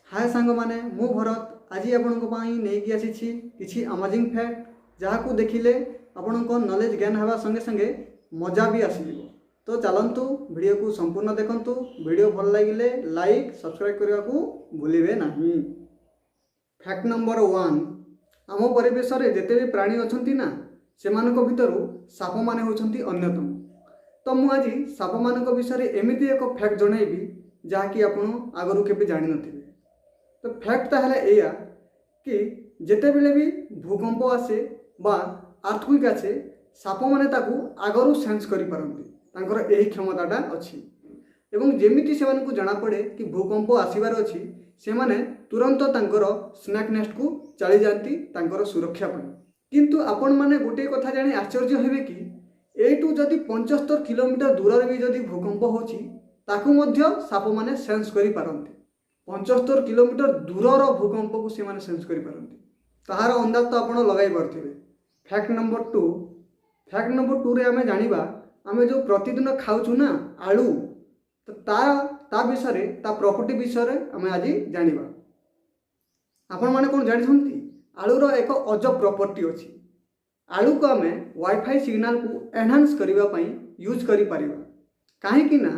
हाय सांग माने मु भरत आज आपनको नहीं आसी किसी अमेजिंग फैक्ट जहाँ को देखिले आपण नॉलेज ज्ञान हवा संगे संगे मजा भी आस। तो चलतु वीडियो को संपूर्ण देखंतु। वीडियो भल लगे लाइक सब्सक्राइब करने को भूलिए नहीं। फैक्ट नंबर 1 आम परिवेश में जिते भी प्राणी अच्छा ना से भितर साप मैंने होती अन्यतम। तो मुझे साप मान विषय एमती एक फैक्ट जनइबी जहाँकि आप आगरू के जान न। तो फैक्ट ताहले एया कि जेते बेले भी भूकंप आसे बा अर्थक्वेक आसे साप माने ताकू आगरू सेंस करि पारंती। तांकर एही क्षमताटा अछि एवं जेमिति सेमानकु जाना पड़े कि भूकंप आसीबार अछि से माने तुरंत तांकर स्नैक नेस्ट को चली जाती तांकर सुरक्षा पई। किंतु आपण माने गोटे कथा जानि आश्चर्य हेबे कि एटू जदि 75 किलोमीटर दूर रे भी जदि भूकंप होछि ताकू मध्य साप माने सेंस करि पारंती। 75 किलोमीटर दूरर भूकंप को से माने सेंस करि पारंती। ताहार अंदाज तो आपण लगाई पारथिबे। फैक्ट नंबर 2 रे आमे जानिबा आमे जो प्रतिदिन खाउछु ना आलू तो ता विषय ता प्रॉपर्टी विषय आमे आज जानिबा। आपण माने कोन जानिछंती आलूर एक अजब प्रॉपर्टी अछि। आलू को आमे वाईफाई सिग्नल को एनहांस करिबा पई यूज करि परिबा। काहे कि ना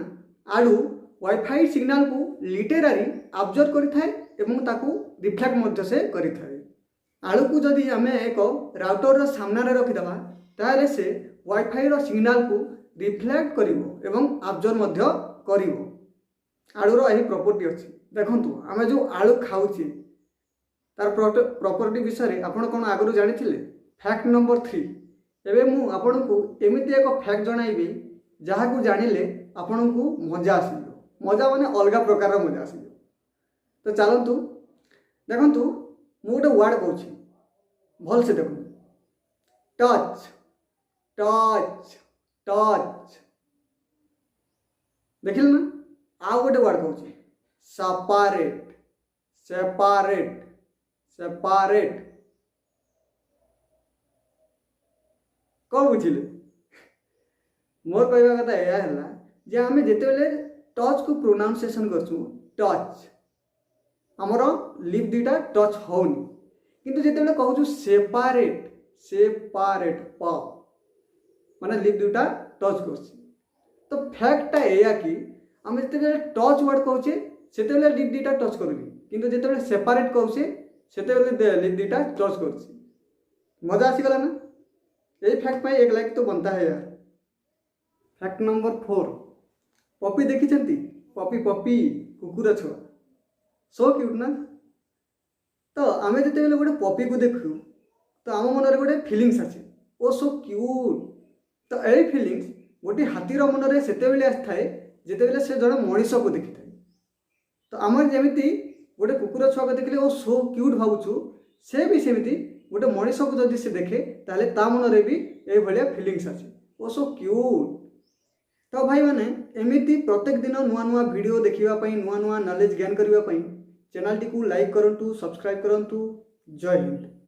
आलू वाईफाई सिग्नल को लिटरारी ऑब्जर्व करिथाए एवं ताकू रिफ्लेक्ट मध्य से करिथाए। आलू को जदि आमे एक राउटर रो सामना रे रखि दबा ताले से वाईफाई रो सिग्नल को रिफ्लेक्ट करिवो एवं ऑब्जर्व मध्य करिवो। आलू रो एही प्रॉपर्टी अछि। देखंतु आमे जो आलू खाउची तार प्रॉपर्टी विषय आपण कोन आगरु जानिथिले। फैक्ट नंबर 3 एबे मु आपनको एमिति एक फैक्ट जणाइबी जहा को जानिले आपनको मजा आसी। मजा माने अलग प्रकार मजा आस। तो चलतु देखु मु गोटे वर्ड कहूँ भल से देखु टच टच टच देखिल ना। आ गोटे वर्ड कहूँ सेपरेट सेपरेट सेपरेट कौन बुझिले मोर कहवा कथा यह है जे आमे जेते बेले टच को प्रोनाउंसिएशन करछु टच आमर लिप दुईटा टच होनी किंतु जेते बेले कहूछु सेपरेट सेपरेट प माने लिप दुईटा टच करछि। तो फैक्टटा एया कि आमे जेते बेले टच वर्ड कहूचे सेते बेले लिप दुईटा टच करबी किंतु जेते बेले सेपरेट कहूचे सेते बेले लिप दुईटा टच करछि। मजा आसी गला ना। यही फैक्ट पाई एक लाइक तो बनता है यार। फैक्ट नंबर 4 पपी देखी पपी पपी कुकुर छुआ सो क्यूट ना। तो आमे जते बेले गोटे पपी को देखु तो आम मन रे गोटे फीलिंग्स आछे ओ सो क्यूट। तो एई फीलिंग्स गोटे हाथीर मन रे सेते बेले आस्थाए जेते बेले से जण मनीष को देखि थाए। तो आमर जेमिति गोटे कुकुर छुआ को देखले ओ सो क्यूट भाबुछु से भी सेमिति गोटे मनीष को जदि से देखे ताले ता मन रे भी ए भलिया फीलिंग्स आछे ओ सो क्यूट। तो भाई मैंने एमती प्रत्येक दिन नुआ नुआ वीडियो देखा नुआ नुआ नॉलेज ज्ञान करने चैनल टी को लाइक करंतु सब्सक्राइब करंतु। जय हिंद।